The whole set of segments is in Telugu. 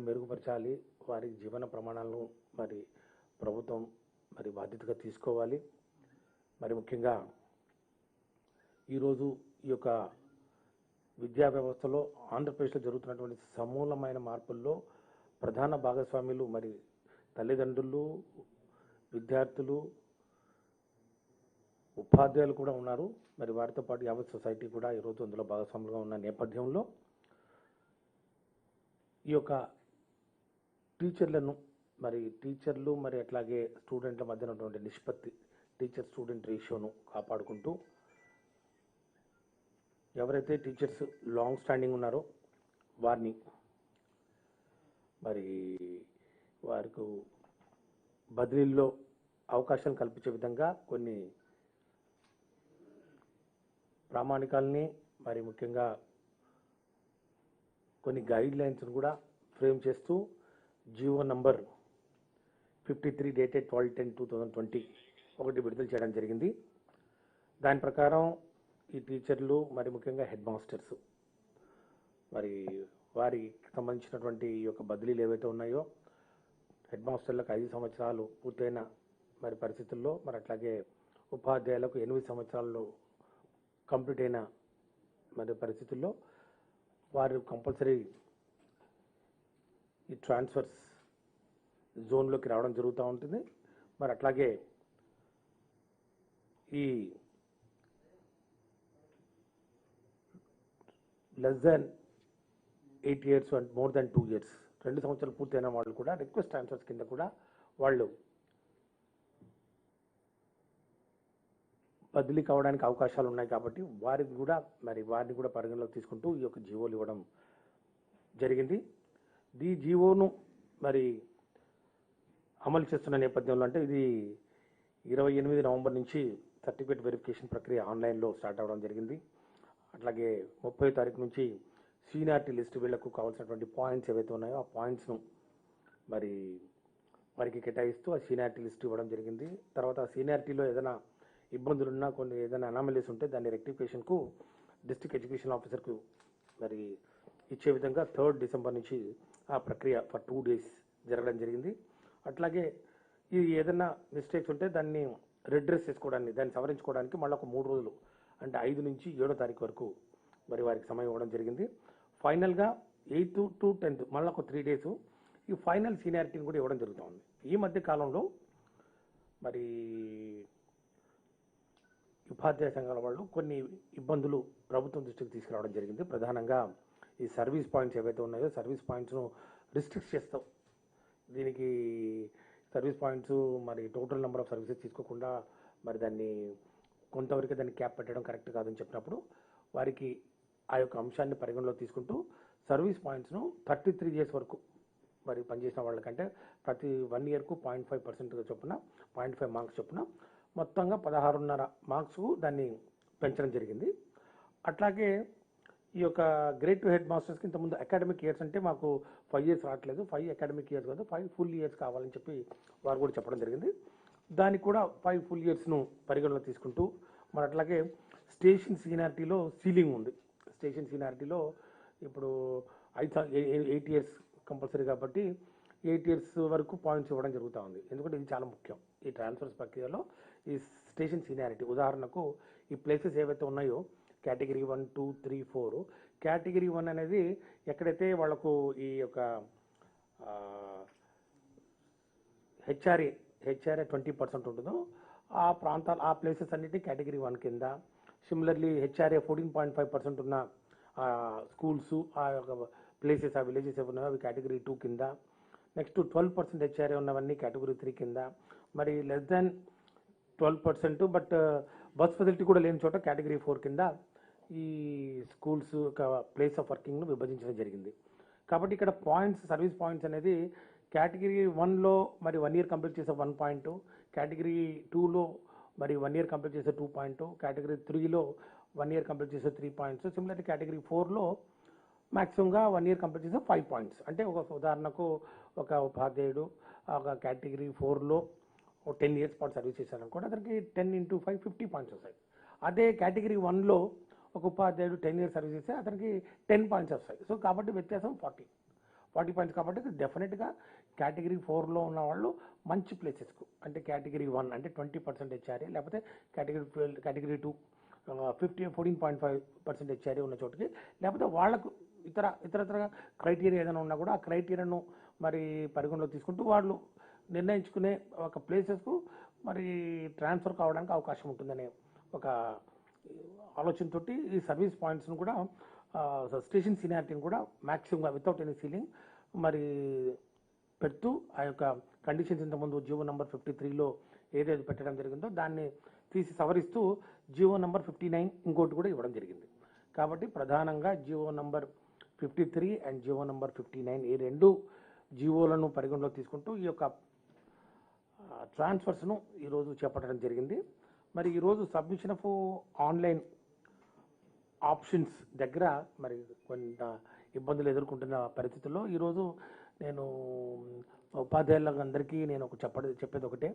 మెరుగుపరచాలి. వారి జీవన ప్రమాణాలను మరి ప్రభుత్వం మరి బాధ్యతగా తీసుకోవాలి. మరి ముఖ్యంగా ఈరోజు ఈ యొక్క విద్యా వ్యవస్థలో ఆంధ్రప్రదేశ్లో జరుగుతున్నటువంటి సమూలమైన మార్పుల్లో ప్రధాన భాగస్వాములు మరి తల్లిదండ్రులు, విద్యార్థులు, ఉపాధ్యాయులు కూడా ఉన్నారు. మరి వారితో పాటు యావత్ సొసైటీ కూడా ఈరోజు అందులో భాగస్వాములుగా ఉన్న నేపథ్యంలో ఈ యొక్క టీచర్లు మరి అట్లాగే స్టూడెంట్ల మధ్య ఉన్నటువంటి నిష్పత్తి, టీచర్ స్టూడెంట్ రేషియోను కాపాడుకుంటూ ఎవరైతే టీచర్స్ లాంగ్ స్టాండింగ్ ఉన్నారో వారిని మరి వారికి బదిలీల్లో అవకాశం కల్పించే విధంగా కొన్ని ప్రామాణికాలని మరి ముఖ్యంగా కొన్ని గైడ్ లైన్స్ను కూడా ఫ్రేమ్ చేస్తూ జీవో నంబర్ 53 డేటెడ్ 12/10/2020 ఒకటి విడుదల చేయడం జరిగింది. దాని ప్రకారం ఈ టీచర్లు మరి ముఖ్యంగా హెడ్ మాస్టర్స్ మరి వారికి సంబంధించినటువంటి ఈ యొక్క బదిలీలు ఏవైతే ఉన్నాయో హెడ్ మాస్టర్లకు 5 సంవత్సరాలు పూర్తయిన మరి పరిస్థితుల్లో మరి అట్లాగే ఉపాధ్యాయులకు 8 సంవత్సరాల్లో కంప్లీట్ అయిన మరి పరిస్థితుల్లో వారు కంపల్సరీ ఈ ట్రాన్స్ఫర్స్ జోన్లోకి రావడం జరుగుతూ ఉంటుంది. మరి అట్లాగే ఈ less than 8 years and more than 2 years 2 సంవత్సరాలు పూర్తయిన వాళ్ళు కూడా రిక్వెస్ట్ ట్రాన్స్ఫర్స్ కింద కూడా వాళ్ళు బదిలీ కావడానికి అవకాశాలు ఉన్నాయి. కాబట్టి వారిని కూడా పరిగణలోకి తీసుకుంటూ ఈ యొక్క జీవోలు ఇవ్వడం జరిగింది. ఈ జీవోను మరి అమలు చేస్తున్న నేపథ్యంలో అంటే ఇది 28 నవంబర్ నుంచి సర్టిఫికేట్ వెరిఫికేషన్ ప్రక్రియ ఆన్లైన్లో స్టార్ట్ అవ్వడం జరిగింది. అట్లాగే 30వ తారీఖు నుంచి సీనియారిటీ లిస్ట్ వీళ్లకు కావాల్సినటువంటి పాయింట్స్ ఏవైతే ఉన్నాయో ఆ పాయింట్స్ను మరి వారికి కేటాయిస్తూ ఆ సీనియారిటీ లిస్ట్ ఇవ్వడం జరిగింది. తర్వాత ఆ సీనియారిటీలో ఏదైనా ఇబ్బందులున్నా ఏదైనా అనామలీస్ ఉంటే దాన్ని రెక్టిఫికేషన్కు డిస్ట్రిక్ట్ ఎడ్యుకేషన్ ఆఫీసర్కు మరి ఇచ్చే విధంగా 3rd డిసెంబర్ నుంచి ఆ ప్రక్రియ ఫర్ 2 days జరగడం జరిగింది. అట్లాగే ఈ ఏదైనా మిస్టేక్స్ ఉంటే దాన్ని రిడ్రెస్ చేసుకోవడానికి, దాన్ని సవరించుకోవడానికి మళ్ళీ ఒక 3 రోజులు అంటే 5 నుంచి 7వ తారీఖు వరకు మరి వారికి సమయం ఇవ్వడం జరిగింది. ఫైనల్గా 8th to 10th మళ్ళీ ఒక 3 days ఈ ఫైనల్ సీనియారిటీని కూడా ఇవ్వడం జరుగుతుంది. ఈ మధ్య కాలంలో మరి ఉపాధ్యాయ సంఘాల వాళ్ళు కొన్ని ఇబ్బందులు ప్రభుత్వం దృష్టికి తీసుకురావడం జరిగింది. ప్రధానంగా ఈ సర్వీస్ పాయింట్స్ ఏవైతే ఉన్నాయో సర్వీస్ పాయింట్స్ను రిస్ట్రిక్ట్ చేస్తాం. దీనికి సర్వీస్ పాయింట్స్ మరి టోటల్ నెంబర్ ఆఫ్ సర్వీసెస్ తీసుకోకుండా మరి దాన్ని కొంతవరకు దాన్ని క్యాప్ పెట్టడం కరెక్ట్ కాదని చెప్పినప్పుడు వారికి ఆ యొక్క అంశాన్ని పరిగణలో తీసుకుంటూ సర్వీస్ పాయింట్స్ను 33 years వరకు మరి పనిచేసిన వాళ్ళకంటే ప్రతి 1 yearకు 0.5% చొప్పున 0.5 మార్క్స్ చొప్పున మొత్తంగా 16.5 మార్క్స్ దాన్ని పెంచడం జరిగింది. అట్లాగే ఈ యొక్క గ్రేడ్ 2 హెడ్ మాస్టర్స్కి ఇంతకుముందు అకాడమిక్ ఇయర్స్ అంటే మాకు 5 years రావట్లేదు, 5 అకాడమిక్ ఇయర్స్ కాదు 5 full years కావాలని చెప్పి వారు కూడా చెప్పడం జరిగింది. దానికి కూడా 5 full yearsను పరిగణలో తీసుకుంటూ మరి అట్లాగే స్టేషన్ సీనియారిటీలో సీలింగ్ ఉంది. స్టేషన్ సీనియారిటీలో ఇప్పుడు 8 years కంపల్సరీ కాబట్టి 8 years వరకు పాయింట్స్ ఇవ్వడం జరుగుతూ ఉంది. ఎందుకంటే ఇది చాలా ముఖ్యం ఈ ట్రాన్స్ఫర్స్ ప్రక్రియలో. ఈ స్టేషన్ సీనియారిటీ ఉదాహరణకు ఈ ప్లేసెస్ ఏవైతే ఉన్నాయో కేటగిరీ 1, 2, 3, 4 కేటగిరీ 1 అనేది ఎక్కడైతే వాళ్లకు ఈ యొక్క హెచ్ఆర్ఏ 20% ఉంటుందో ఆ ప్రాంతాలు ఆ ప్లేసెస్ అన్నిటి కేటగిరీ 1 కింద. సిమిలర్లీ హెచ్ఆర్ఏ 14.5% ఉన్న స్కూల్స్ ఆ యొక్క ప్లేసెస్ ఆ విలేజెస్ ఏమి ఉన్నాయో అవి కేటగిరీ 2 కింద. నెక్స్ట్ 12% హెచ్ఆర్ఏ ఉన్నవన్నీ కేటగిరీ 3 కింద. మరి less than 12% but bus facility కూడా లేని చోట కేటగిరీ 4 కింద ఈ స్కూల్స్ యొక్క ప్లేస్ ఆఫ్ వర్కింగ్ను విభజించడం జరిగింది. కాబట్టి ఇక్కడ పాయింట్స్ సర్వీస్ పాయింట్స్ అనేది కేటగిరీ 1లో మరి 1 year కంప్లీట్ చేసే 1 point, కేటగిరీ 2లో మరి 1 year కంప్లీట్ చేసే 2 point, కేటగిరీ 3లో 1 year కంప్లీట్ చేసే 3 points, సిమిలర్లీ కేటగిరీ 4లో మ్యాక్సిమంగా 1 year కంప్లీట్ చేసే 5 points. అంటే ఒక ఉదాహరణకు ఒక ఉపాధ్యాయుడు ఒక కేటగిరీ 4లో 10 years పాటు సర్వీస్ చేశారనుకోండి, అతనికి 10 into 5 50 points వస్తాయి. అదే కేటగిరీ 1లో ఒక ఉపాధ్యాయుడు 10 years సర్వీస్ చేస్తే అతనికి 10 points వస్తాయి. సో కాబట్టి వ్యత్యాసం 40 పాయింట్స్ కాబట్టి డెఫినెట్గా కేటగిరీ 4లో ఉన్న వాళ్ళు మంచి ప్లేసెస్కు, అంటే కేటగిరీ 1 అంటే 20% హెచ్ఆర్ఏ, లేకపోతే కేటగిరీ 2 14.5% హెచ్ఆర్ఏ ఉన్న చోటుకి, లేకపోతే వాళ్ళకు ఇతరత్రగా క్రైటీరియా ఏదైనా ఉన్నా కూడా ఆ క్రైటీరియాను మరి పరిగణలో తీసుకుంటూ వాళ్ళు నిర్ణయించుకునే ఒక ప్లేసెస్కు మరి ట్రాన్స్ఫర్ కావడానికి అవకాశం ఉంటుందనే ఒక ఆలోచనతో ఈ సర్వీస్ పాయింట్స్ను కూడా స్టేషన్ సీనియారిటీని కూడా మ్యాక్సిమంగా వితౌట్ ఎనీ సీలింగ్ మరి పెడుతూ ఆ యొక్క కండిషన్స్ ఇంతకుముందు జీవో నెంబర్ 53లో ఏదైతే పెట్టడం జరిగిందో దాన్ని తీసి సవరిస్తూ జీవో నెంబర్ 59 ఇంకోటి కూడా ఇవ్వడం జరిగింది. కాబట్టి ప్రధానంగా GO number 53 and GO number 59 ఈ రెండు జీవోలను పరిగణలో తీసుకుంటూ ఈ యొక్క ట్రాన్స్ఫర్స్ను ఈరోజు చేపట్టడం జరిగింది. మరి ఈరోజు సబ్మిషన్ ఆఫ్ ఆన్లైన్ ఆప్షన్స్ దగ్గర మరి కొంత ఇబ్బందులు ఎదుర్కొంటున్న పరిస్థితుల్లో ఈరోజు నేను ఉపాధ్యాయులందరికీ నేను చెప్పేది ఒకటే,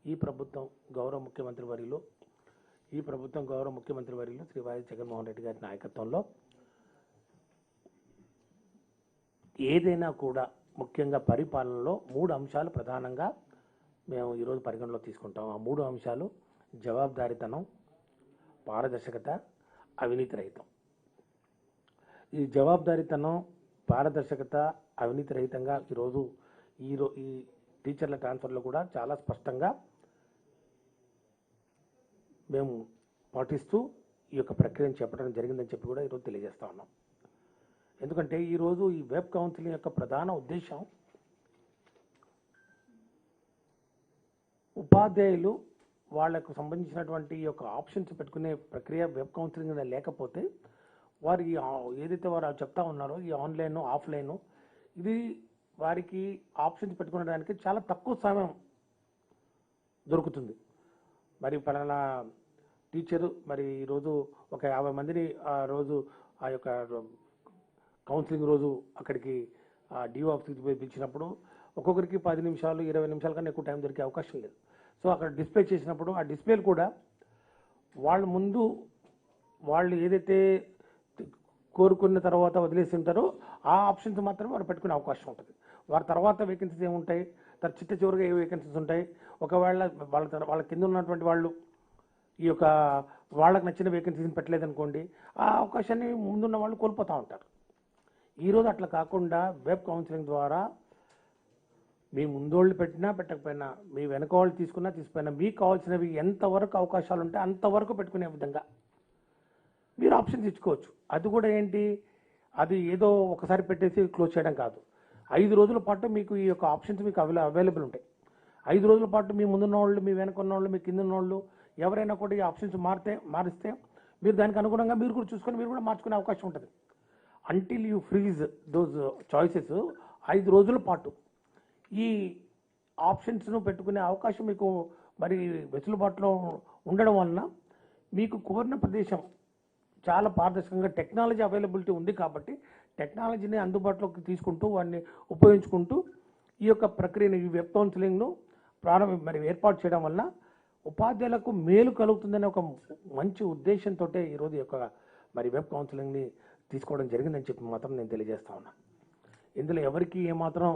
ఈ ప్రభుత్వం గౌరవ ముఖ్యమంత్రి వర్యులు శ్రీ వైఎస్ జగన్మోహన్ రెడ్డి గారి నాయకత్వంలో ఏదైనా కూడా ముఖ్యంగా పరిపాలనలో 3 అంశాలు ప్రధానంగా మేము ఈరోజు పరిగణలో తీసుకుంటాం. ఆ 3 అంశాలు జవాబుదారీతనం, పారదర్శకత, అవినీతి రహితం. ఈ జవాబుదారీతనం, పారదర్శకత, అవినీతి రహితంగా ఈరోజు ఈ టీచర్ల ట్రాన్స్ఫర్లో కూడా చాలా స్పష్టంగా మేము పాటిస్తూ ఈ యొక్క ప్రక్రియను చేపట్టడం జరిగిందని చెప్పి కూడా ఈరోజు తెలియజేస్తా ఉన్నాం. ఎందుకంటే ఈరోజు ఈ వెబ్ కౌన్సిలింగ్ యొక్క ప్రధాన ఉద్దేశం ఉపాధ్యాయులు వాళ్లకు సంబంధించినటువంటి ఈ యొక్క ఆప్షన్స్ పెట్టుకునే ప్రక్రియ వెబ్ కౌన్సిలింగ్ లేకపోతే వారు ఏదైతే వారు చెప్తా ఉన్నారో ఈ ఆన్లైన్ ఆఫ్లైన్ ఇది వారికి ఆప్షన్స్ పెట్టుకునేదానికి చాలా తక్కువ సమయం దొరుకుతుంది. మరి పలానా టీచరు మరి ఈరోజు ఒక 50 మందిని ఆ రోజు ఆ యొక్క కౌన్సిలింగ్ రోజు అక్కడికి డిఓ ఆఫీస్కి పిలిచినప్పుడు ఒక్కొక్కరికి 10 నిమిషాలు 20 నిమిషాల కన్నా ఎక్కువ టైం దొరికే అవకాశం లేదు. సో అక్కడ డిస్ప్లే చేసినప్పుడు ఆ డిస్ప్లేలు కూడా వాళ్ళు ముందు వాళ్ళు ఏదైతే కోరుకున్న తర్వాత వదిలేసి ఉంటారో ఆ ఆప్షన్స్ మాత్రమే వారు పెట్టుకునే అవకాశం ఉంటుంది. వారి తర్వాత వేకెన్సీస్ ఏముంటాయి, చిట్ట చివరిగా ఏ వేకెన్సీస్ ఉంటాయి, ఒకవేళ వాళ్ళ కింద ఉన్నటువంటి వాళ్ళు ఈ యొక్క వాళ్ళకి నచ్చిన వేకెన్సీని పెట్టలేదనుకోండి, ఆ అవకాశాన్ని ముందున్న వాళ్ళు కోల్పోతూ ఉంటారు. ఈరోజు అట్లా కాకుండా వెబ్ కౌన్సిలింగ్ ద్వారా మీ ముందోళ్ళు పెట్టినా పెట్టకపోయినా, మీ వెనక వాళ్ళు తీసుకుపోయినా మీకు కావాల్సినవి ఎంతవరకు అవకాశాలు ఉంటే అంతవరకు పెట్టుకునే విధంగా మీరు ఆప్షన్స్ ఇచ్చుకోవచ్చు. అది కూడా ఏంటి, అది ఏదో ఒకసారి పెట్టేసి క్లోజ్ చేయడం కాదు. 5 రోజుల పాటు మీకు ఈ యొక్క ఆప్షన్స్ మీకు అవైలబుల్ ఉంటాయి. 5 రోజుల పాటు మీ ముందున్న వాళ్ళు, మీ వెనక ఉన్న వాళ్ళు, మీ కింద ఉన్న వాళ్ళు ఎవరైనా కూడా ఈ ఆప్షన్స్ మారిస్తే మీరు దానికి అనుగుణంగా మీరు కూడా చూసుకొని మీరు కూడా మార్చుకునే అవకాశం ఉంటుంది. Until you freeze those choices 5 రోజుల పాటు ఈ ఆప్షన్స్ను పెట్టుకునే అవకాశం మీకు మరి వెసులుబాటులో ఉండడం వలన మీకు కోరిన ప్రదేశం చాలా పారదర్శకంగా టెక్నాలజీ అవైలబిలిటీ ఉంది కాబట్టి టెక్నాలజీని అందుబాటులోకి తీసుకుంటూ వాటిని ఉపయోగించుకుంటూ ఈ యొక్క ప్రక్రియను ఈ వెబ్ కౌన్సిలింగ్ను ఏర్పాటు చేయడం వల్ల ఉపాధ్యాయులకు మేలు కలుగుతుందనే ఒక మంచి ఉద్దేశంతో ఈరోజు ఈ యొక్క వెబ్ కౌన్సిలింగ్ని తీసుకోవడం జరిగిందని చెప్పి మాత్రం నేను తెలియజేస్తా ఉన్నాను. ఇందులో ఎవరికి ఏమాత్రం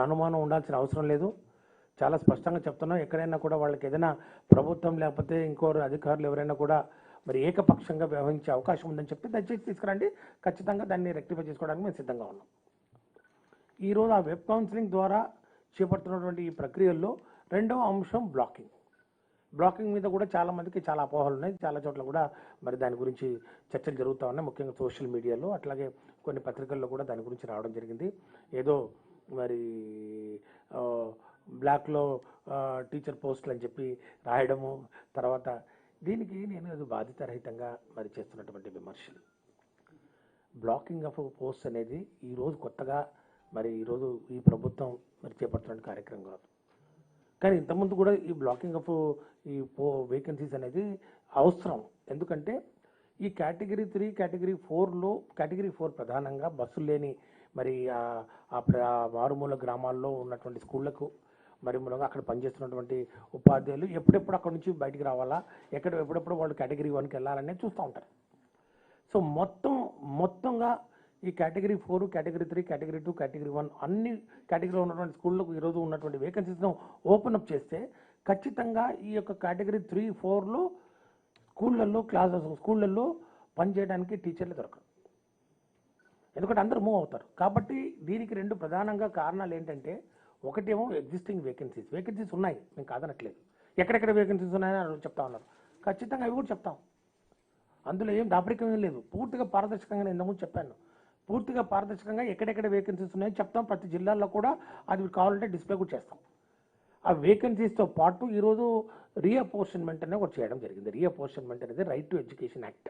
అనుమానం ఉండాల్సిన అవసరం లేదు. చాలా స్పష్టంగా చెప్తున్నాం. ఎక్కడైనా కూడా వాళ్ళకి ఏదైనా ప్రభుత్వం లేకపోతే ఇంకోరు అధికారులు ఎవరైనా కూడా ఏకపక్షంగా వ్యవహరించే అవకాశం ఉందని చెప్పి దయచేసి తీసుకురండి. ఖచ్చితంగా దాన్ని రెక్టిఫై చేసుకోవడానికి మేము సిద్ధంగా ఉన్నాం. ఈరోజు ఆ వెబ్ కౌన్సిలింగ్ ద్వారా చేపడుతున్నటువంటి ఈ ప్రక్రియల్లో రెండవ అంశం బ్లాకింగ్ మీద కూడా చాలా మందికి చాలా అపోహలు ఉన్నాయి. చాలా చోట్ల కూడా దాని గురించి చర్చలు జరుగుతూ ఉన్నాయి, ముఖ్యంగా సోషల్ మీడియాలో, అట్లాగే కొన్ని పత్రికల్లో కూడా దాని గురించి రావడం జరిగింది. ఏదో బ్లాక్లో టీచర్ పోస్టులు అని చెప్పి రాయడము, తర్వాత దీనికి నేను అది బాధ్యతారహితంగా చేస్తున్నటువంటి విమర్శలు. బ్లాకింగ్ ఆఫ్ పోస్ట్ అనేది ఈరోజు కొత్తగా ఈరోజు ఈ ప్రభుత్వం చేపడుతున్న కార్యక్రమం కాదు. కానీ ఇంతకుముందు కూడా ఈ బ్లాకింగ్ ఆఫ్ ఈ వేకెన్సీస్ అనేది అవసరం. ఎందుకంటే ఈ కేటగిరీ 3 కేటగిరీ 4లో కేటగిరీ 4 ప్రధానంగా బస్సులు లేని మారుమూల గ్రామాల్లో ఉన్నటువంటి స్కూళ్లకు మూలంగా అక్కడ పనిచేస్తున్నటువంటి ఉపాధ్యాయులు ఎప్పుడెప్పుడు అక్కడ నుంచి బయటికి రావాలా, ఎప్పుడెప్పుడు వాళ్ళు కేటగిరీ 1కి వెళ్ళాలనే చూస్తూ ఉంటారు. సో మొత్తంగా ఈ కేటగిరీ 4, కేటగిరీ 3, కేటగిరీ 2, కేటగిరీ 1 అన్ని కేటగిరీలో ఉన్నటువంటి స్కూళ్ళకు ఈరోజు ఉన్నటువంటి వేకెన్సీస్ను ఓపెన్ అప్ చేస్తే ఖచ్చితంగా ఈ యొక్క కేటగిరీ 3, 4లో స్కూళ్ళల్లో పనిచేయడానికి టీచర్లు దొరకరు. ఎందుకంటే అందరూ మూవ్ అవుతారు. కాబట్టి దీనికి 2 ప్రధానంగా కారణాలు ఏంటంటే, ఒకటేమో ఎగ్జిస్టింగ్ వేకెన్సీస్ ఉన్నాయి, మేము కాదనట్లేదు. ఎక్కడెక్కడ వేకెన్సీస్ ఉన్నాయని చెప్తా ఉన్నారు. ఖచ్చితంగా అవి కూడా చెప్తాం. అందులో ఏం దాపరికం ఏం లేదు. పూర్తిగా పారదర్శకంగా నేను ఇంతకుముందు చెప్పాను. పూర్తిగా పారదర్శకంగా ఎక్కడెక్కడ వేకెన్సీస్ ఉన్నాయో చెప్తాం. ప్రతి జిల్లాల్లో కూడా అది కావాలంటే డిస్ప్లే కూడా చేస్తాం. ఆ వేకెన్సీస్తో పాటు ఈరోజు రీఅపోర్షన్మెంట్ అనేది ఒకటి చేయడం జరిగింది. రీఅపోర్షన్మెంట్ అనేది right to education act,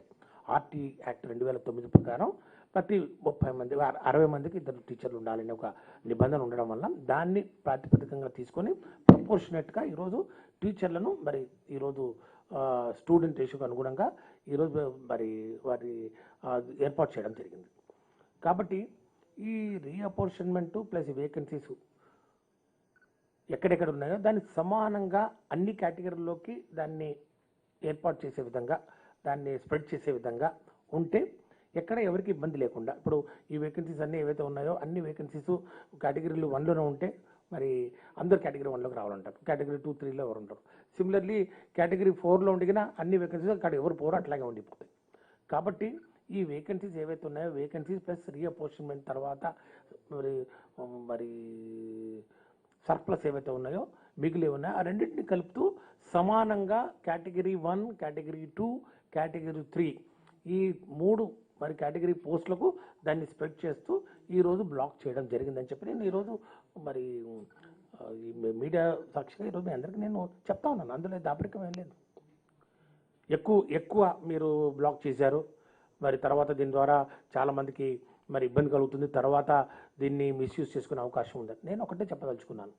RT act 2009 ప్రకారం ప్రతి 30 మంది 60 మందికి 2 టీచర్లు ఉండాలనే ఒక నిబంధన ఉండడం వల్ల దాన్ని ప్రాతిపదికంగా తీసుకొని ప్రపోర్షనేట్గా ఈరోజు టీచర్లను మరి ఈరోజు స్టూడెంట్ రేషియోకి అనుగుణంగా ఈరోజు మరి వారి ఏర్పాటు చేయడం జరిగింది. కాబట్టి ఈ రీఅపోర్షన్మెంటు ప్లస్ వేకెన్సీస్ ఎక్కడెక్కడ ఉన్నాయో దాన్ని సమానంగా అన్ని కేటగిరీల్లోకి దాన్ని ఏర్పాటు చేసే విధంగా, దాన్ని స్ప్రెడ్ చేసే విధంగా ఉంటే ఎక్కడ ఎవరికి ఇబ్బంది లేకుండా, ఇప్పుడు ఈ వేకెన్సీస్ అన్నీ ఏవైతే ఉన్నాయో అన్ని వేకెన్సీస్ కేటగిరీలు 1లోనే ఉంటే మరి అందరు కేటగిరీ 1లోకి రావాలంటారు. కేటగిరీ 2, 3లో ఎవరు ఉంటారు. సిమిలర్లీ కేటగిరీ 4లో ఉండిగినా అన్ని వేకెన్సీస్ అక్కడ ఎవరు పోరో అట్లాగే ఉండిపోతాయి. కాబట్టి ఈ వేకెన్సీస్ ఏవైతే ఉన్నాయో వేకెన్సీస్ ప్లస్ రీఅపోర్షన్మెంట్ తర్వాత మరి సర్ప్లస్ ఏవైతే ఉన్నాయో మిగిలి ఉన్నాయో ఆ రెండింటిని కలుపుతూ సమానంగా కేటగిరీ 1, కేటగిరీ 2, కేటగిరీ 3 ఈ 3 మరి కేటగిరీ పోస్టులకు దాన్ని స్ప్రెడ్ చేస్తూ ఈరోజు బ్లాక్ చేయడం జరిగిందని చెప్పి నేను ఈరోజు మరి ఈ మీడియా సాక్షిగా ఈరోజు మీ అందరికీ నేను చెప్తా ఉన్నాను. అందులో దాపరికం ఏం లేదు. ఎక్కువ మీరు బ్లాక్ చేశారు. మరి తర్వాత దీని ద్వారా చాలామందికి మరి ఇబ్బంది కలుగుతుంది. తర్వాత దీన్ని మిస్యూజ్ చేసుకునే అవకాశం ఉందని నేను ఒకటే చెప్పదలుచుకున్నాను.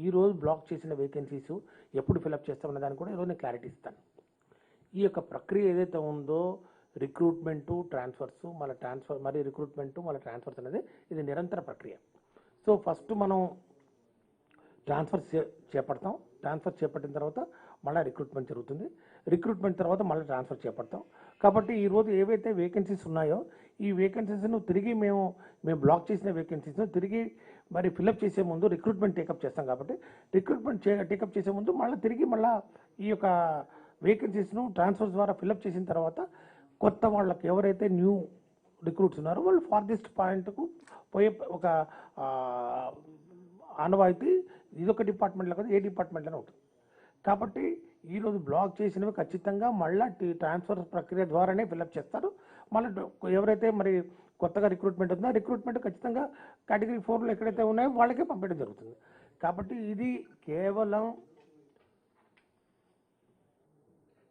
ఈరోజు బ్లాక్ చేసిన వేకెన్సీస్ ఎప్పుడు ఫిలప్ చేస్తామన్న దాన్ని కూడా ఈరోజు నేను క్లారిటీ ఇస్తాను. ఈ యొక్క ప్రక్రియ ఏదైతే ఉందో రిక్రూట్మెంటు, ట్రాన్స్ఫర్స్, మళ్ళీ రిక్రూట్మెంటు, మళ్ళీ ట్రాన్స్ఫర్స్ అనేది ఇది నిరంతర ప్రక్రియ. సో ఫస్ట్ మనం ట్రాన్స్ఫర్ చేపడతాం. ట్రాన్స్ఫర్ చేపట్టిన తర్వాత మళ్ళీ రిక్రూట్మెంట్ జరుగుతుంది. రిక్రూట్మెంట్ తర్వాత మళ్ళీ ట్రాన్స్ఫర్ చేపడతాం. కాబట్టి ఈరోజు ఏవైతే వేకెన్సీస్ ఉన్నాయో ఈ వేకెన్సీస్ను తిరిగి మేము బ్లాక్ చేసిన వేకెన్సీస్ను తిరిగి మరి ఫిలప్ చేసే ముందు రిక్రూట్మెంట్ టేకప్ చేస్తాం. కాబట్టి రిక్రూట్మెంట్ టేకప్ చేసే ముందు తిరిగి ఈ యొక్క వేకెన్సీస్ను ట్రాన్స్ఫర్స్ ద్వారా ఫిలప్ చేసిన తర్వాత కొత్త వాళ్ళకి ఎవరైతే న్యూ రిక్రూట్స్ ఉన్నారో వాళ్ళు ఫార్దెస్ట్ పాయింట్కు పోయే ఒక ఆనవాయితీ ఇదొక డిపార్ట్మెంట్లో కదా ఏ డిపార్ట్మెంట్లోనే ఉంటుంది. కాబట్టి ఈరోజు బ్లాక్ చేసినవి ఖచ్చితంగా మళ్ళీ ట్రాన్స్ఫర్ ప్రక్రియ ద్వారానే ఫిలప్ చేస్తారు. మళ్ళీ ఎవరైతే మరి కొత్తగా రిక్రూట్మెంట్ ఉందో రిక్రూట్మెంట్ ఖచ్చితంగా కేటగిరీ 4లో ఎక్కడైతే ఉన్నాయో వాళ్ళకే పంపించడం జరుగుతుంది. కాబట్టి ఇది కేవలం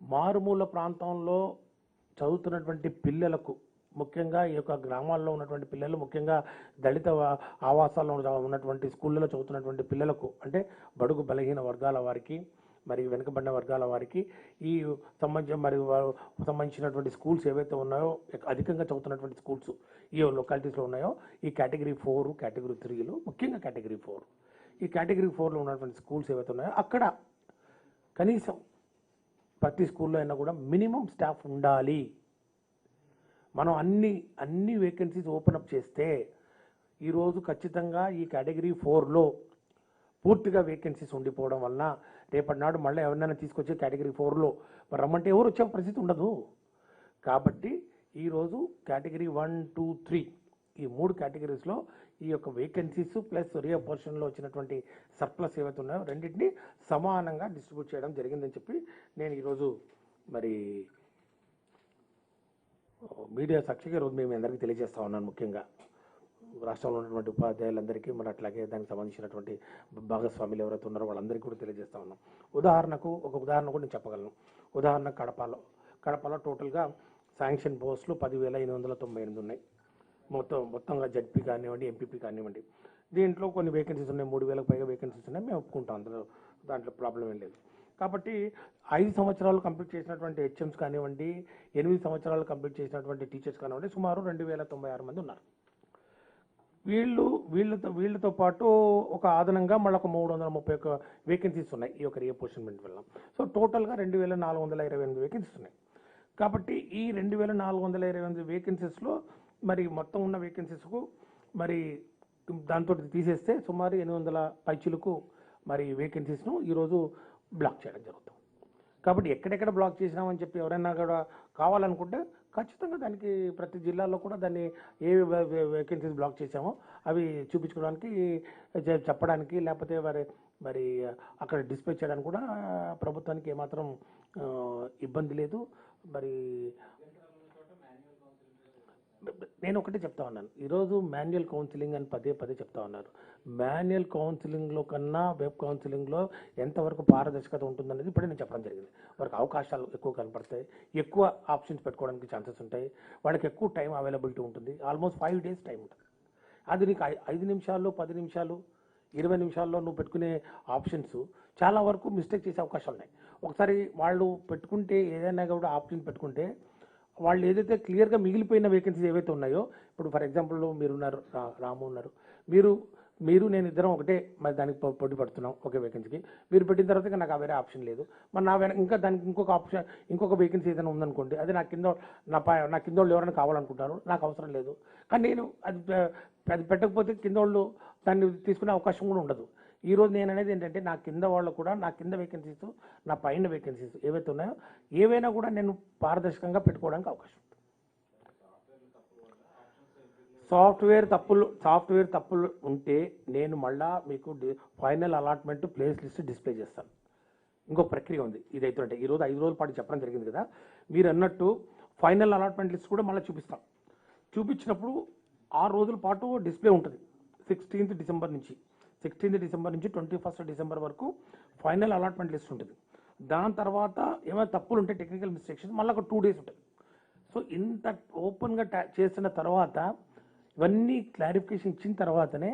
మారుమూల ప్రాంతంలో చదువుతున్నటువంటి పిల్లలకు, ముఖ్యంగా ఈ యొక్క గ్రామాల్లో ఉన్నటువంటి పిల్లలు, ముఖ్యంగా దళిత ఆవాసాల్లో ఉన్నటువంటి స్కూళ్ళలో చదువుతున్నటువంటి పిల్లలకు, అంటే బడుగు బలహీన వర్గాల వారికి, మరి వెనుకబడిన వర్గాల వారికి ఈ సంబంధించినటువంటి స్కూల్స్ ఏవైతే ఉన్నాయో అధికంగా చదువుతున్నటువంటి స్కూల్స్ ఈ లొకాలిటీస్లో ఉన్నాయో ఈ కేటగిరీ 4, కేటగిరీ 3లో, ముఖ్యంగా కేటగిరీ 4 ఈ కేటగిరీ 4లో ఉన్నటువంటి స్కూల్స్ ఏవైతే ఉన్నాయో అక్కడ కనీసం ప్రతి స్కూల్లో అయినా కూడా మినిమం స్టాఫ్ ఉండాలి. మనం అన్ని వేకెన్సీస్ ఓపెన్ అప్ చేస్తే ఈరోజు ఖచ్చితంగా ఈ కేటగిరీ 4లో పూర్తిగా వేకెన్సీస్ ఉండిపోవడం వలన రేపటి నాడు మళ్ళీ ఎవరినైనా తీసుకొచ్చి కేటగిరీ 4లో రమ్మంటే ఎవరు వచ్చే పరిస్థితి ఉండదు. కాబట్టి ఈరోజు కేటగిరీ 1, 2, 3 ఈ 3 కేటగిరీస్లో ఈ యొక్క వేకెన్సీస్ ప్లస్ రీఅపోర్షన్లో వచ్చినటువంటి సర్ప్లస్ ఏవైతే ఉన్నాయో రెండింటినీ సమానంగా డిస్ట్రిబ్యూట్ చేయడం జరిగిందని చెప్పి నేను ఈరోజు మరి మీడియా సాక్షిగా ఈరోజు మేము అందరికీ తెలియజేస్తా ఉన్నాను. ముఖ్యంగా రాష్ట్రంలో ఉన్నటువంటి ఉపాధ్యాయులందరికీ మరి అట్లాగే దానికి సంబంధించినటువంటి భాగస్వాములు ఎవరైతే ఉన్నారో వాళ్ళందరికీ కూడా తెలియజేస్తా ఉన్నాం. ఒక ఉదాహరణ కూడా నేను చెప్పగలను. ఉదాహరణ కడపలో టోటల్గా శాంక్షన్ పోస్టులు 10,898 ఉన్నాయి. మొత్తంగా జడ్పీ కానివ్వండి, ఎంపీపీ కానివ్వండి. దీంట్లో కొన్ని వేకెన్సీస్ ఉన్నాయి, 3,000కు పైగా వేకెన్సీస్ ఉన్నాయి. మేము ఒప్పుకుంటాం, దాంట్లో ప్రాబ్లం ఏం లేదు. కాబట్టి 5 సంవత్సరాలు కంప్లీట్ చేసినటువంటి హెచ్ఎంస్ కానివ్వండి, 8 సంవత్సరాలు కంప్లీట్ చేసినటువంటి టీచర్స్ కానివ్వండి, సుమారు 2,096 మంది ఉన్నారు. వీళ్ళతో పాటు ఒక అదనంగా మళ్ళీ ఒక 331 వేకెన్సీస్ ఉన్నాయి ఈ యొక్క రీఅపోర్షన్మెంట్ వల్ల. సో టోటల్గా 2,428 వేకెన్సీస్ ఉన్నాయి. కాబట్టి ఈ 2,428 వేకెన్సీస్లో మరి మొత్తం ఉన్న వేకెన్సీస్కు మరి దాంతో తీసేస్తే సుమారు 800 పైచిలకు మరి వేకెన్సీస్ను ఈరోజు బ్లాక్ చేయడం జరుగుతుంది. కాబట్టి ఎక్కడెక్కడ బ్లాక్ చేసినామని చెప్పి ఎవరైనా కూడా కావాలనుకుంటే ఖచ్చితంగా దానికి ప్రతి జిల్లాలో కూడా దాన్ని ఏ వేకెన్సీస్ బ్లాక్ చేసామో అవి చూపించుకోవడానికి చెప్పడానికి లేకపోతే మరి అక్కడ డిస్ప్లే చేయడానికి కూడా ప్రభుత్వానికి ఏమాత్రం ఇబ్బంది లేదు. మరి నేను ఒకటే చెప్తా ఉన్నాను, ఈరోజు మాన్యువల్ కౌన్సిలింగ్ అని పదే పదే చెప్తా ఉన్నారు. మాన్యువల్ కౌన్సిలింగ్లో కన్నా వెబ్ కౌన్సిలింగ్లో ఎంతవరకు పారదర్శకత ఉంటుందనేది ఇప్పుడే నేను చెప్పడం జరిగింది. వారికి అవకాశాలు ఎక్కువ కనపడతాయి, ఎక్కువ ఆప్షన్స్ పెట్టుకోవడానికి ఛాన్సెస్ ఉంటాయి, వాళ్ళకి ఎక్కువ టైం అవైలబిలిటీ ఉంటుంది. ఆల్మోస్ట్ 5 days టైం ఉంటుంది. అది నీకు 5 నిమిషాల్లో 10 నిమిషాలు 20 నిమిషాల్లో నువ్వు పెట్టుకునే ఆప్షన్స్ చాలా వరకు మిస్టేక్ చేసే అవకాశాలు ఉన్నాయి. ఒకసారి వాళ్ళు పెట్టుకుంటే ఏదైనా కూడా ఆప్షన్ పెట్టుకుంటే వాళ్ళు ఏదైతే క్లియర్గా మిగిలిపోయిన వేకెన్సీస్ ఏవైతే ఉన్నాయో, ఇప్పుడు ఫర్ ఎగ్జాంపుల్ మీరు ఉన్నారు, రాము ఉన్నారు, మీరు నేను ఇద్దరం ఒకటే మరి దానికి పోటీ పడుతున్నాం ఒకే వేకెన్సీకి. మీరు పెట్టిన తర్వాత నాకు వేరే ఆప్షన్ లేదు, మరి ఇంకా దానికి ఇంకొక వేకెన్సీ ఏదైనా ఉందనుకోండి, అది నా కింద వాళ్ళు ఎవరైనా కావాలనుకుంటారు, నాకు అవసరం లేదు. కానీ నేను అది పెట్టకపోతే కింద వాళ్ళు దాన్ని తీసుకునే అవకాశం కూడా ఉండదు. ఈరోజు నేను అనేది ఏంటంటే నా కింద వాళ్ళు కూడా నా కింద వేకెన్సీస్ నా పైన వేకెన్సీస్ ఏవైతే ఉన్నాయో ఏవైనా కూడా నేను పారదర్శకంగా పెట్టుకోవడానికి అవకాశం ఉంది. సాఫ్ట్వేర్ తప్పులు ఉంటే నేను మళ్ళా మీకు final allotment place list display చేస్తాను. ఇంకొక ప్రక్రియ ఉంది. ఇదైతే అంటే ఈరోజు 5 రోజుల పాటు చెప్పడం జరిగింది కదా, మీరు అన్నట్టు ఫైనల్ అలాట్మెంట్ లిస్ట్ కూడా మళ్ళీ చూపిస్తాం. చూపించినప్పుడు 6 రోజుల పాటు డిస్ప్లే ఉంటుంది. 16th డిసెంబర్ నుంచి 21st డిసెంబర్ వరకు ఫైనల్ అలాట్మెంట్ లిస్ట్ ఉంటుంది. దాని తర్వాత ఏమైనా తప్పులు ఉంటే టెక్నికల్ మిస్టేక్స్ మళ్ళీ ఒక 2 days ఉంటుంది. సో ఇంత ఓపెన్గా చేసిన తర్వాత ఇవన్నీ క్లారిఫికేషన్ ఇచ్చిన తర్వాతనే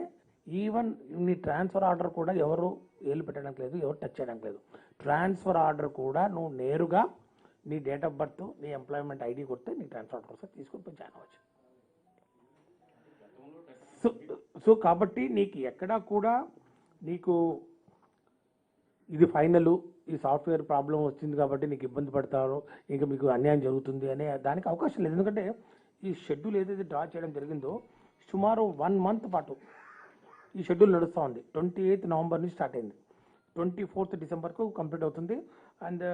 ఈవెన్ నీ ట్రాన్స్ఫర్ ఆర్డర్ కూడా ఎవరు ఏలు పెట్టడానికి లేదు, ఎవరు టచ్ చేయడానికి లేదు. ట్రాన్స్ఫర్ ఆర్డర్ కూడా నువ్వు నేరుగా నీ డేట్ ఆఫ్ బర్త్ నీ ఎంప్లాయ్మెంట్ ఐడి కొడితే నీ ట్రాన్స్ఫర్ ఆర్డర్ వస్తే తీసుకొని పోయి జాయిన్ అవ్వచ్చు. సో కాబట్టి నీకు ఎక్కడా కూడా నీకు ఇది ఫైనల్ ఈ సాఫ్ట్వేర్ ప్రాబ్లం వచ్చింది కాబట్టి నీకు ఇబ్బంది పడతారు, ఇంకా మీకు అన్యాయం జరుగుతుంది అనే దానికి అవకాశం లేదు. ఎందుకంటే ఈ షెడ్యూల్ ఏదైతే డ్రా చేయడం జరిగిందో సుమారు 1 month పాటు ఈ షెడ్యూల్ నడుస్తూ ఉంది. 28th నవంబర్ నుంచి స్టార్ట్ అయింది, 24th డిసెంబర్కు కంప్లీట్ అవుతుంది. అండ్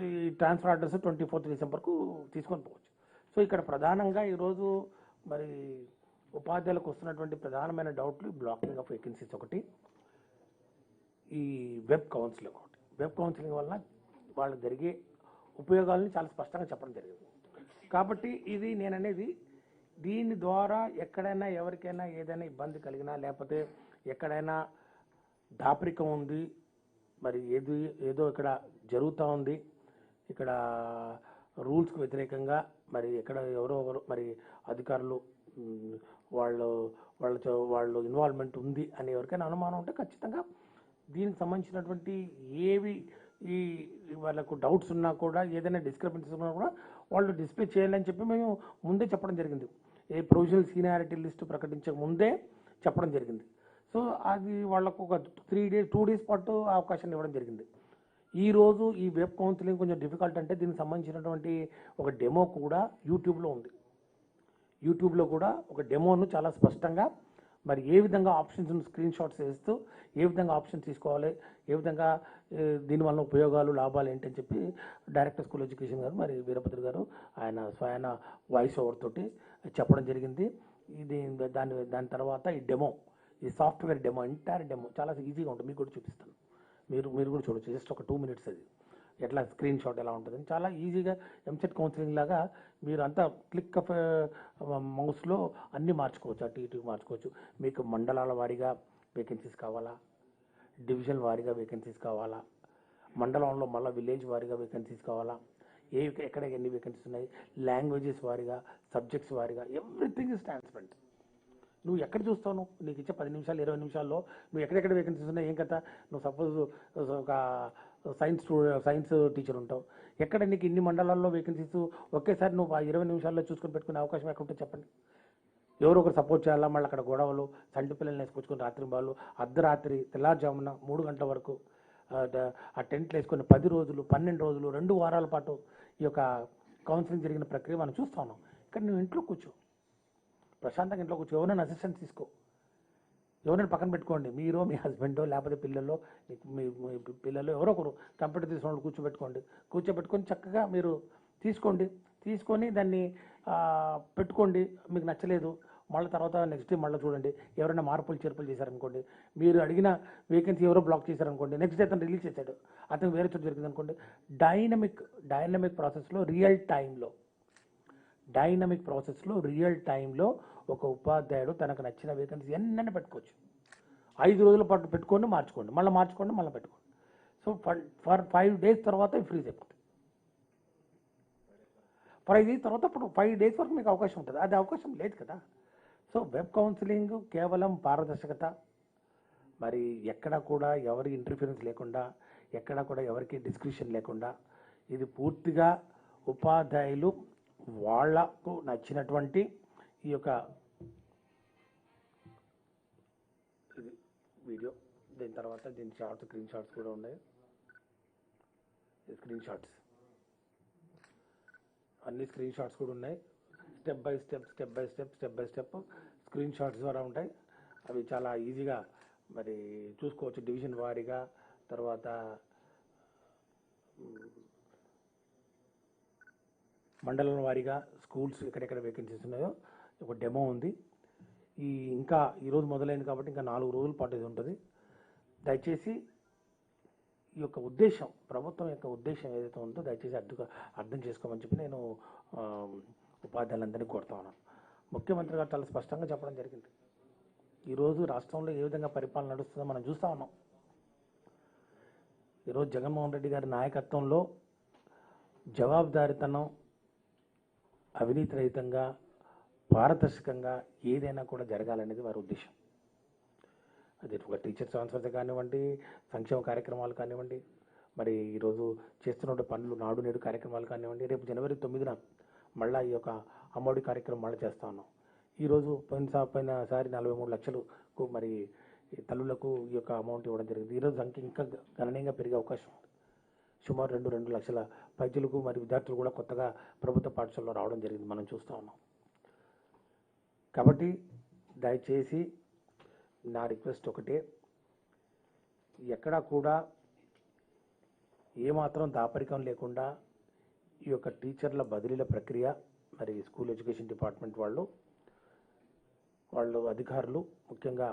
ఈ ట్రాన్స్ఫర్ ఆర్డర్స్ 24th డిసెంబర్కు తీసుకొని పోవచ్చు. సో ఇక్కడ ప్రధానంగా ఈరోజు మరి ఉపాధ్యాయులకు వస్తున్నటువంటి ప్రధానమైన డౌట్లు బ్లాకింగ్ ఆఫ్ వేకెన్సీస్ ఒకటి, ఈ వెబ్ కౌన్సిలింగ్ ఒకటి. వెబ్ కౌన్సిలింగ్ వల్ల వాళ్ళకి జరిగే ఉపయోగాలను చాలా స్పష్టంగా చెప్పడం జరిగింది. కాబట్టి ఇది నేను అనేది దీని ద్వారా ఎక్కడైనా ఎవరికైనా ఏదైనా ఇబ్బంది కలిగినా లేకపోతే ఎక్కడైనా దాపరికం ఉంది, మరి ఏదో ఇక్కడ జరుగుతూ ఉంది, ఇక్కడ రూల్స్కి వ్యతిరేకంగా మరి ఎక్కడ ఎవరో మరి అధికారులు వాళ్ళు ఇన్వాల్వ్మెంట్ ఉంది అని ఎవరికైనా అనుమానం ఉంటే ఖచ్చితంగా దీనికి సంబంధించినటువంటి ఈ వాళ్ళకు డౌట్స్ ఉన్నా కూడా ఏదైనా డిస్క్రిపెన్సీస్ ఉన్నా కూడా వాళ్ళు డిస్ప్లే చేయాలని చెప్పి మేము ముందే చెప్పడం జరిగింది. ఏ ప్రొవిజనల్ సీనియారిటీ లిస్ట్ ప్రకటించక ముందే చెప్పడం జరిగింది. సో అది వాళ్ళకు ఒక 2 days పాటు అవకాశం ఇవ్వడం జరిగింది. ఈరోజు ఈ వెబ్ కౌన్సిలింగ్ కొంచెం డిఫికల్ట్ అంటే దీనికి సంబంధించినటువంటి ఒక డెమో కూడా యూట్యూబ్లో ఉంది. యూట్యూబ్లో కూడా ఒక డెమోను చాలా స్పష్టంగా మరి ఏ విధంగా ఆప్షన్స్ స్క్రీన్ షాట్స్ వేస్తూ ఏ విధంగా ఆప్షన్ తీసుకోవాలి, ఏ విధంగా దీనివల్ల ఉపయోగాలు లాభాలు ఏంటని చెప్పి డైరెక్టర్ స్కూల్ ఎడ్యుకేషన్ గారు మరి వీరభద్ర గారు ఆయన స్వయాన వాయిస్ ఓవర్ తోటి చెప్పడం జరిగింది. దాని తర్వాత ఈ సాఫ్ట్వేర్ డెమో ఎంటైర్ డెమో చాలా ఈజీగా ఉంటుంది. మీకు కూడా చూపిస్తాను, మీరు కూడా చూడవచ్చు. జస్ట్ ఒక 2 minutes అది ఎట్లా స్క్రీన్ షాట్ ఎలా ఉంటుందని చాలా ఈజీగా ఎంసెట్ కౌన్సిలింగ్ లాగా మీరు అంతా క్లిక్ ఆఫ్ మౌస్లో అన్నీ మార్చుకోవచ్చు, అటు ఇటు మార్చుకోవచ్చు. మీకు మండలాల వారీగా వేకెన్సీస్ కావాలా, డివిజన్ వారీగా వేకెన్సీస్ కావాలా, మండలంలో మళ్ళీ విలేజ్ వారీగా వేకెన్సీస్ కావాలా, ఎక్కడ ఎన్ని వేకెన్సీస్ ఉన్నాయి, లాంగ్వేజెస్ వారీగా, సబ్జెక్ట్స్ వారీగా, ఎవ్రీథింగ్ ఇస్ ట్రాన్స్పరెంట్. నువ్వు ఎక్కడ చూస్తావు, నీకు ఇచ్చే 10 నిమిషాలు 20 నిమిషాల్లో నువ్వు ఎక్కడెక్కడ వేకెన్సీస్ ఉన్నాయి ఏం కదా. నువ్వు సపోజ్ ఒక సైన్స్ టీచర్ ఉంటావు, ఎక్కడ నీకు ఇన్ని మండలాల్లో వేకెన్సీస్ ఒకేసారి నువ్వు 20 నిమిషాల్లో చూసుకొని పెట్టుకునే అవకాశం ఎక్కడ ఉంటుంది చెప్పండి. ఎవరో ఒకరు సపోర్ట్ చేయాలా, మళ్ళీ అక్కడ గొడవలు, సంటి పిల్లల్ని వేసుకొచ్చుకొని రాత్రి బాలు అర్ధరాత్రి తెల్లారుజామున 3 గంటల వరకు ఆ టెంట్లు వేసుకొని 10 రోజులు 12 రోజులు 2 వారాల పాటు ఈ యొక్క కౌన్సిలింగ్ జరిగిన ప్రక్రియ మనం చూస్తా ఉన్నాం. ఇక్కడ నువ్వు ఇంట్లో కూర్చో, ప్రశాంతంగా ఇంట్లో కూర్చో, ఎవరైనా అసిస్టెంట్ తీసుకో, ఎవరైనా పక్కన పెట్టుకోండి, మీరు మీ హస్బెండో లేకపోతే పిల్లల్లో, మీ మీ పిల్లలు ఎవరో ఒకరు కంప్యూటర్ తీసుకున్న కూర్చోబెట్టుకొని చక్కగా మీరు తీసుకొని దాన్ని పెట్టుకోండి. మీకు నచ్చలేదు మళ్ళీ తర్వాత నెక్స్ట్ డే మళ్ళీ చూడండి, ఎవరైనా మార్పులు చేర్పులు చేశారనుకోండి, మీరు అడిగిన వేకెన్సీ ఎవరో బ్లాక్ చేశారనుకోండి, నెక్స్ట్ డే అతను రిలీజ్ చేశాడు, అతను వేరే చోట జరిగింది అనుకోండి, డైనమిక్ ప్రాసెస్లో రియల్ టైంలో ఒక ఉపాధ్యాయుడు తనకు నచ్చిన వేకెన్సీ ఎన్నైనా పెట్టుకోవచ్చు. 5 రోజుల పాటు పెట్టుకొని మార్చుకోండి, మళ్ళీ పెట్టుకోండి. సో ఫర్ 5 days తర్వాత ఫ్రీజ్ అయిపోతుంది. ఫర్ 5 days తర్వాత అప్పుడు 5 days వరకు మీకు అవకాశం ఉంటుంది. అది అవకాశం లేదు కదా. సో వెబ్ కౌన్సిలింగ్ కేవలం పారదర్శకత, మరి ఎక్కడ కూడా ఎవరి ఇంటర్ఫిరెన్స్ లేకుండా, ఎక్కడ కూడా ఎవరికి డిస్క్రిప్షన్ లేకుండా, ఇది పూర్తిగా ఉపాధ్యాయులు వాళ్లకు నచ్చినటువంటి ఈ యొక్క వీడియో, దీని తర్వాత దీని స్క్రీన్ షాట్స్ కూడా ఉన్నాయి. అన్ని స్క్రీన్ షాట్స్ కూడా ఉన్నాయి. Step by step screen shots ద్వారా ఉంటాయి. అవి చాలా ఈజీగా మరి చూసుకోవచ్చు. డివిజన్ వారీగా, తర్వాత మండలం వారీగా స్కూల్స్ ఎక్కడెక్కడ వేకెన్సీస్ ఉన్నాయో ఒక డెమో ఉంది. ఇంకా ఈరోజు మొదలైంది కాబట్టి ఇంకా 4 రోజుల పాటు ఇది ఉంటుంది. దయచేసి ఈ యొక్క ఉద్దేశం, ప్రభుత్వం యొక్క ఉద్దేశం ఏదైతే ఉందో దయచేసి అర్థం చేసుకోమని చెప్పి నేను ఉపాధ్యాయులందరినీ కోరుతా ఉన్నాను. ముఖ్యమంత్రి గారు చాలా స్పష్టంగా చెప్పడం జరిగింది. ఈరోజు రాష్ట్రంలో ఏ విధంగా పరిపాలన నడుస్తుందో మనం చూస్తూ ఉన్నాం. ఈరోజు జగన్మోహన్ రెడ్డి గారి నాయకత్వంలో జవాబుదారీతనం, అవినీతి రహితంగా, పారదర్శకంగా ఏదైనా కూడా జరగాలనేది వారి ఉద్దేశం. అది ఒక టీచర్ ట్రాన్స్ఫర్స్ కానివ్వండి, సంక్షేమ కార్యక్రమాలు కానివ్వండి, మరి ఈరోజు చేస్తున్న పనులు, నాడు నేడు కార్యక్రమాలు కానివ్వండి, రేపు January 9న మళ్ళీ ఈ యొక్క అమ్మఒడి కార్యక్రమం మళ్ళీ చేస్తా ఉన్నాం. ఈరోజు పోయినసారి 43 లక్షలకు మరి తల్లులకు ఈ యొక్క అమౌంట్ ఇవ్వడం జరిగింది. ఈరోజు సంఖ్య ఇంకా గణనీయంగా పెరిగే అవకాశం ఉంది. సుమారు 2 లక్షల పైద్యులకు మరి విద్యార్థులు కూడా కొత్తగా ప్రభుత్వ పాఠశాలలో రావడం జరిగింది, మనం చూస్తూ ఉన్నాం. కాబట్టి దయచేసి నా రిక్వెస్ట్ ఒకటే, ఎక్కడా కూడా ఏమాత్రం దాపరికం లేకుండా ఈ యొక్క టీచర్ల బదిలీల ప్రక్రియ మరి స్కూల్ ఎడ్యుకేషన్ డిపార్ట్మెంట్ వాళ్ళు అధికారులు, ముఖ్యంగా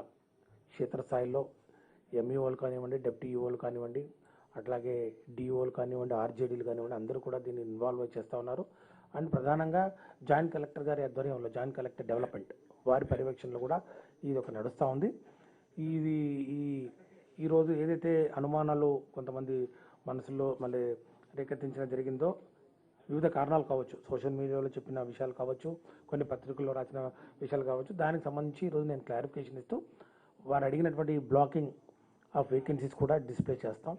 క్షేత్రస్థాయిలో ఎంఈఓలు కానివ్వండి, డెప్యూటీ ఈఓలు కానివ్వండి, అట్లాగే డిఓలు కానివ్వండి, ఆర్జేడీలు కానివ్వండి, అందరూ కూడా దీన్ని ఇన్వాల్వ్ చేస్తూ ఉన్నారు. అండ్ ప్రధానంగా జాయింట్ కలెక్టర్ గారి ఆధ్వర్యంలో, జాయింట్ కలెక్టర్ డెవలప్మెంట్ వారి పర్యవేక్షణలో కూడా ఇది ఒక నడుస్తూ ఉంది. ఇది ఈరోజు ఏదైతే అనుమానాలు కొంతమంది మనసులో మళ్ళీ రేకెత్తించడం జరిగిందో, వివిధ కారణాలు కావచ్చు, సోషల్ మీడియాలో చెప్పిన విషయాలు కావచ్చు, కొన్ని పత్రికల్లో రాసిన విషయాలు కావచ్చు, దానికి సంబంధించి ఈరోజు నేను క్లారిఫికేషన్ ఇస్తూ వారు అడిగినటువంటి బ్లాకింగ్ ఆఫ్ వేకెన్సీస్ కూడా డిస్ప్లే చేస్తాం.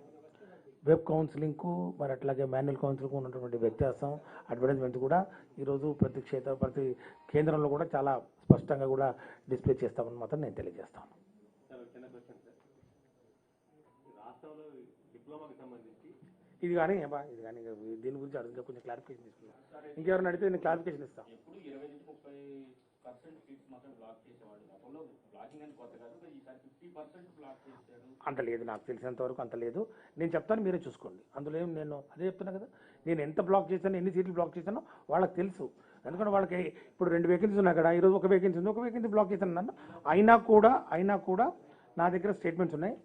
వెబ్ కౌన్సిలింగ్కు మరి అట్లాగే మాన్యువల్ కౌన్సిలింగ్కు ఉన్నటువంటి వ్యత్యాసం, అడ్వర్టైజ్మెంట్ కూడా ఈరోజు ప్రతి కేంద్రంలో కూడా చాలా స్పష్టంగా కూడా డిస్ప్లే చేస్తామని మాత్రం నేను తెలియజేస్తాను. ఇది కానీ దీని గురించి అడిగితే కొంచెం క్లారిఫికేషన్ ఇస్తున్నాను. ఇంకెవరైనా అడిగితే నేను క్లారిఫికేషన్ ఇస్తాను. అంత లేదు, నాకు తెలిసినంత వరకు అంత లేదు. నేను చెప్తాను, మీరే చూసుకోండి. అందులో ఏం నేను అదే చెప్తున్నా కదా, నేను ఎంత బ్లాక్ చేశాను, ఎన్ని సీట్లు బ్లాక్ చేశానో వాళ్ళకి తెలుసు. ఎందుకంటే వాళ్ళకి ఇప్పుడు 2 వేకెన్సీస్ ఉన్నాయి కదా, ఈరోజు ఒక వేకెన్సీ ఉంది, ఒక వేకెన్సీ బ్లాక్ చేశాను నన్ను. అయినా కూడా నా దగ్గర స్టేట్మెంట్స్ ఉన్నాయి.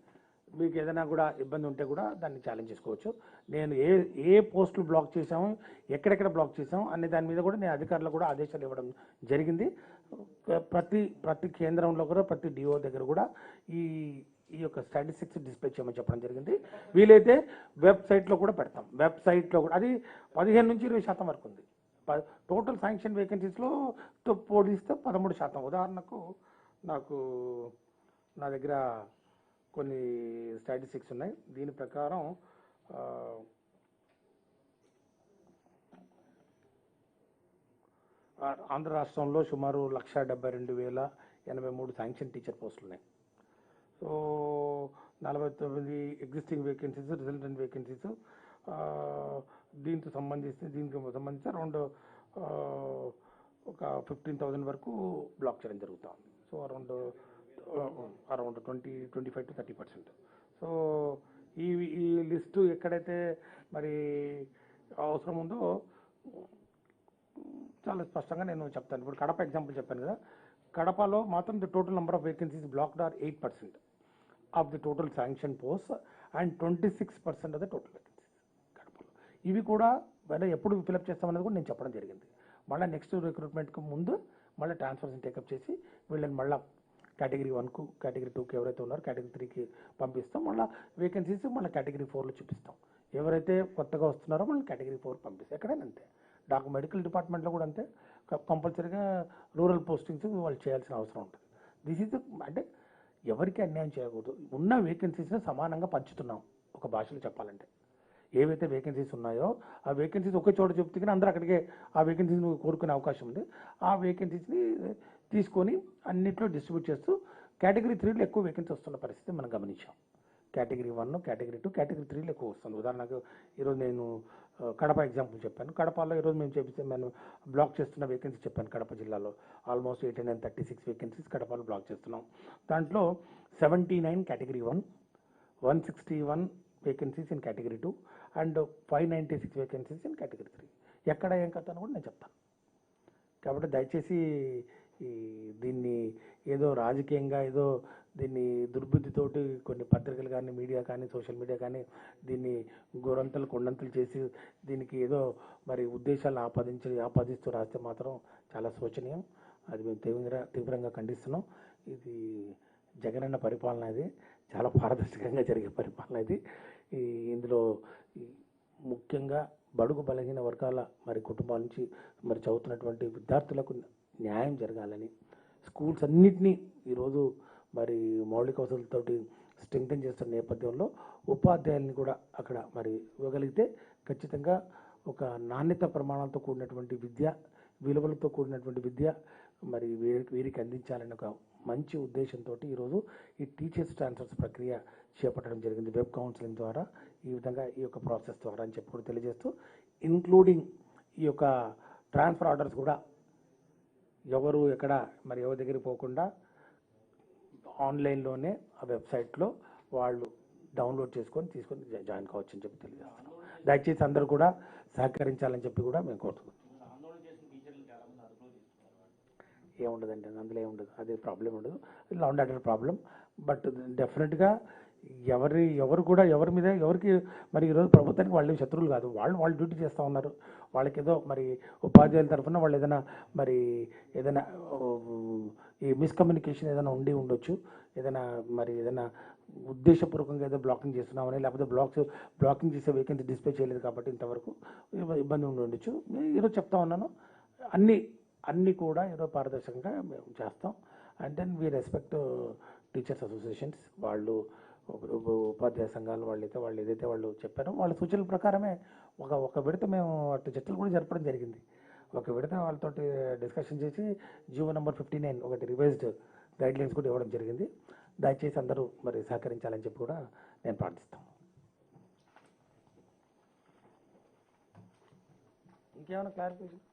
మీకు ఏదైనా కూడా ఇబ్బంది ఉంటే కూడా దాన్ని ఛాలెంజ్ చేసుకోవచ్చు. నేను ఏ పోస్టులు బ్లాక్ చేసాము, ఎక్కడెక్కడ బ్లాక్ చేసాము అనే దాని మీద కూడా నేను అధికారులకు కూడా ఆదేశాలు ఇవ్వడం జరిగింది. ప్రతి కేంద్రంలో కూడా, ప్రతి డిఓ దగ్గర కూడా ఈ యొక్క స్టాటిస్టిక్స్ డిస్ప్లే చేయమని చెప్పడం జరిగింది. వీలైతే వెబ్సైట్లో కూడా పెడతాం. వెబ్సైట్లో కూడా అది 15 నుంచి 20% వరకు ఉంది. టోటల్ శాంక్షన్ వేకెన్సీస్లో పోలిస్తే 13%. ఉదాహరణకు నా దగ్గర కొన్ని స్టాటిస్టిక్స్ ఉన్నాయి. దీని ప్రకారం ఆంధ్ర రాష్ట్రంలో సుమారు 1,72,083 శాంక్షన్ టీచర్ పోస్టులు ఉన్నాయి. So 49 existing vacancies, resultant vacancies, దీనికి సంబంధించి అరౌండ్ ఒక 15,000 వరకు బ్లాక్ చేయడం జరుగుతూ ఉంది. So around 25-30%. సో ఈ ఈ లిస్టు ఎక్కడైతే మరి అవసరం ఉందో చాలా స్పష్టంగా నేను చెప్తాను. ఇప్పుడు కడప ఎగ్జాంపుల్ చెప్పాను కదా, కడపలో మాత్రం the total number of vacancies blocked are 8% of the total sanction post and 26% of the total vacancies కడపలో. ఇవి కూడా ఎప్పుడు ఫిలప్ చేస్తామనేది కూడా నేను చెప్పడం జరిగింది. మళ్ళీ నెక్స్ట్ రిక్రూట్మెంట్కి ముందు మళ్ళీ ట్రాన్స్ఫర్స్ని టేకప్ చేసి వీళ్ళని మళ్ళీ కేటగిరీ 1కు కేటగిరీ 2కి ఎవరైతే ఉన్నారో కేటగిరీ 3కి పంపిస్తాం. మళ్ళీ వేకెన్సీస్ మళ్ళీ కేటగిరీ 4లో చూపిస్తాం. ఎవరైతే కొత్తగా వస్తున్నారో మళ్ళీ కేటగిరీ 4 పంపిస్తాం. ఎక్కడైనా అంతే. మెడికల్ డిపార్ట్మెంట్లో కూడా అంతే. కంపల్సరీగా రూరల్ పోస్టింగ్స్ వాళ్ళు చేయాల్సిన అవసరం ఉంటుంది. దిస్ ఈజ్ అంటే ఎవరికి అన్యాయం చేయకూడదు. ఉన్న వేకెన్సీస్ని సమానంగా పంచుతున్నాం. ఒక భాషలో చెప్పాలంటే ఏవైతే వేకెన్సీస్ ఉన్నాయో ఆ వేకెన్సీస్ ఒకే చోట చెప్తే కానీ అందరూ అక్కడికే ఆ వేకెన్సీస్ని కోరుకునే అవకాశం ఉంది. ఆ వేకెన్సీస్ని తీసుకొని అన్నింటిలో డిస్ట్రిబ్యూట్ చేస్తూ కేటగిరీ 3లో ఎక్కువ వేకెన్సీ వస్తున్న పరిస్థితి మనం గమనించాం. కేటగిరీ 1, కేటగిరీ 2, కేటగిరీ 3లో ఎక్కువ వస్తుంది. ఉదాహరణకు ఈరోజు నేను కడప ఎగ్జాంపుల్ చెప్పాను. కడపలో ఈరోజు మేము బ్లాక్ చేస్తున్న వేకెన్సీ చెప్పాను. కడప జిల్లాలో ఆల్మోస్ట్ 836 వేకెన్సీస్ కడపలో బ్లాక్ చేస్తున్నాం. దాంట్లో 79 category 1, 161 vacancies in category 2 and 596 vacancies in category 3. ఎక్కడ ఏం కథను కూడా నేను చెప్తాను. కాబట్టి దయచేసి దీన్ని ఏదో రాజకీయంగా ఏదో దీన్ని దుర్బుద్ధితోటి కొన్ని పత్రికలు కానీ మీడియా కానీ సోషల్ మీడియా కానీ దీన్ని గోరంతలు కొండంతలు చేసి దీనికి ఏదో మరి ఉద్దేశాలను ఆపాదిస్తూ రాస్తే మాత్రం చాలా శోచనీయం. అది మేము తీవ్రంగా ఖండిస్తున్నాం. ఇది జగనన్న పరిపాలన, అది చాలా పారదర్శకంగా జరిగే పరిపాలన. ఇది ఇందులో ముఖ్యంగా బడుగు బలహీన వర్గాల మరి కుటుంబాల నుంచి మరి చదువుతున్నటువంటి విద్యార్థులకు న్యాయం జరగాలని స్కూల్స్ అన్నింటినీ ఈరోజు మరి మౌలిక వసతులతోటి స్ట్రెంగ్తన్ చేస్తున్న నేపథ్యంలో ఉపాధ్యాయుల్ని కూడా అక్కడ మరి ఇవ్వగలిగితే ఖచ్చితంగా ఒక నాణ్యత ప్రమాణాలతో కూడినటువంటి విద్య, విలువలతో కూడినటువంటి విద్య మరి వీరికి అందించాలని ఒక మంచి ఉద్దేశంతో ఈరోజు ఈ టీచర్స్ ట్రాన్స్ఫర్స్ ప్రక్రియ చేపట్టడం జరిగింది వెబ్ కౌన్సిలింగ్ ద్వారా. ఈ విధంగా ఈ యొక్క ప్రాసెస్ ద్వారా అని చెప్పి కూడా తెలియజేస్తూ, ఇంక్లూడింగ్ ఈ యొక్క ట్రాన్స్ఫర్ ఆర్డర్స్ కూడా ఎవరు ఎక్కడ మరి ఎవరి దగ్గరికి పోకుండా ఆన్లైన్లోనే ఆ వెబ్సైట్లో వాళ్ళు డౌన్లోడ్ తీసుకొని జాయిన్ కావచ్చు అని చెప్పి తెలియజేస్తున్నాం. దయచేసి అందరూ కూడా సహకరించాలని చెప్పి కూడా మేము కోరుతున్నాం. ఏముండదండి, అందులో ఏముండదు, అది ప్రాబ్లం ఉండదు. Law and order problem. But డెఫినెట్గా ఎవరు కూడా ఎవరి మీద ఎవరికి మరి ఈరోజు ప్రభుత్వానికి వాళ్ళు శత్రువులు కాదు. వాళ్ళు డ్యూటీ చేస్తూ ఉన్నారు. వాళ్ళకి ఏదో మరి ఉపాధ్యాయుల తరఫున వాళ్ళు ఏదైనా ఈ మిస్కమ్యూనికేషన్ ఏదైనా ఉండొచ్చు. ఏదైనా ఉద్దేశపూర్వకంగా ఏదో బ్లాకింగ్ చేస్తున్నామని, లేకపోతే బ్లాకింగ్ చేసే వేకెన్సీ డిస్ప్లే చేయలేదు కాబట్టి ఇంతవరకు ఇబ్బంది ఉండొచ్చు. ఈరోజు చెప్తా ఉన్నాను, అన్నీ కూడా ఏదో పారదర్శకంగా మేము చేస్తాం. And then we respect teachers associations. వాళ్ళు ఉపాధ్యాయ సంఘాలు వాళ్ళు ఏదైతే వాళ్ళు చెప్పారో వాళ్ళ సూచనల ప్రకారమే ఒక విడత మేము అటు చర్చలు కూడా జరపడం జరిగింది. ఒక విడత వాళ్ళతో డిస్కషన్ చేసి జీవో నెంబర్ 59 ఒకటి రివైజ్డ్ గైడ్లైన్స్ కూడా ఇవ్వడం జరిగింది. దయచేసి అందరూ మరి సహకరించాలని చెప్పి కూడా నేను ప్రార్థిస్తాను. ఇంకేమైనా క్లారిఫికేషన్?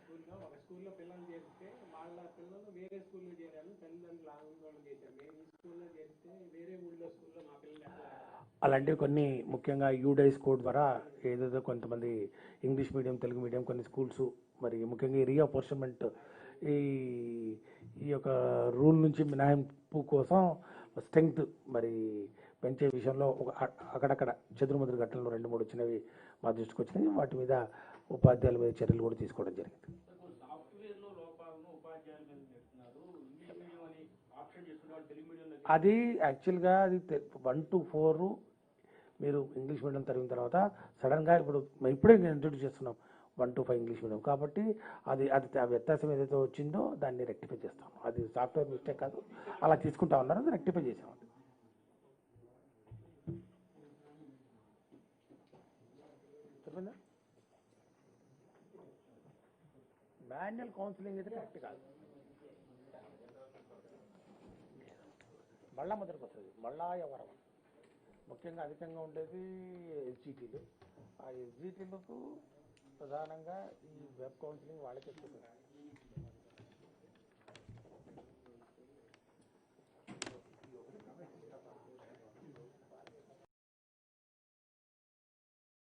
స్కూల్లో ఒక స్కూల్లో పిల్లలు చేస్తే వాళ్ళ పిల్లలు వేరే స్కూల్లో చేరారు, తల్లిదండ్రులు ఆందోళన చేశారు. మేము ఈ స్కూల్లో చేస్తే వేరే ఊళ్ళో స్కూల్లో మా పిల్లలు అలాంటివి కొన్ని ముఖ్యంగా యూడైస్ కోడ్ ద్వారా ఏదేదో కొంతమంది ఇంగ్లీష్ మీడియం, తెలుగు మీడియం కొన్ని స్కూల్స్ మరి ముఖ్యంగా ఈ రీఅపోర్షన్మెంట్ ఈ యొక్క రూల్ నుంచి మినహాయింపు కోసం స్ట్రెంగ్త్ మరి పెంచే విషయంలో అక్కడక్కడ చెదురుమదురు ఘటనలు 2-3 వచ్చినవి మా దృష్టికి వచ్చినాయి. వాటి మీద ఉపాధ్యాయుల మీద చర్యలు కూడా తీసుకోవడం జరిగింది. అది యాక్చువల్గా అది 1 to 4 మీరు ఇంగ్లీష్ మీడియం చదివిన తర్వాత సడన్గా ఇప్పుడే ఇంట్రొడ్యూస్ చేస్తున్నాం 1 to 5 ఇంగ్లీష్ మీడియం. కాబట్టి అది ఆ వ్యత్యాసం ఏదైతే వచ్చిందో దాన్ని రెక్టిఫై చేస్తాం. అది సాఫ్ట్వేర్ మిస్టేక్ కాదు, అలా తీసుకుంటా ఉన్నారు, అది రెక్టిఫై చేసాం. చెప్పండి. మాన్యువల్ కౌన్సిలింగ్ అయితే కరెక్ట్ కాదు. మళ్ళా మొదటికి వస్తుంది, మళ్ళా ఎవరం ముఖ్యంగా అధికంగా ఉండేది ఎస్జిటీలు. ఆ ఎస్జిటీలకు ప్రధానంగా ఈ వెబ్ కౌన్సిలింగ్ వాళ్ళకి ఎక్కువ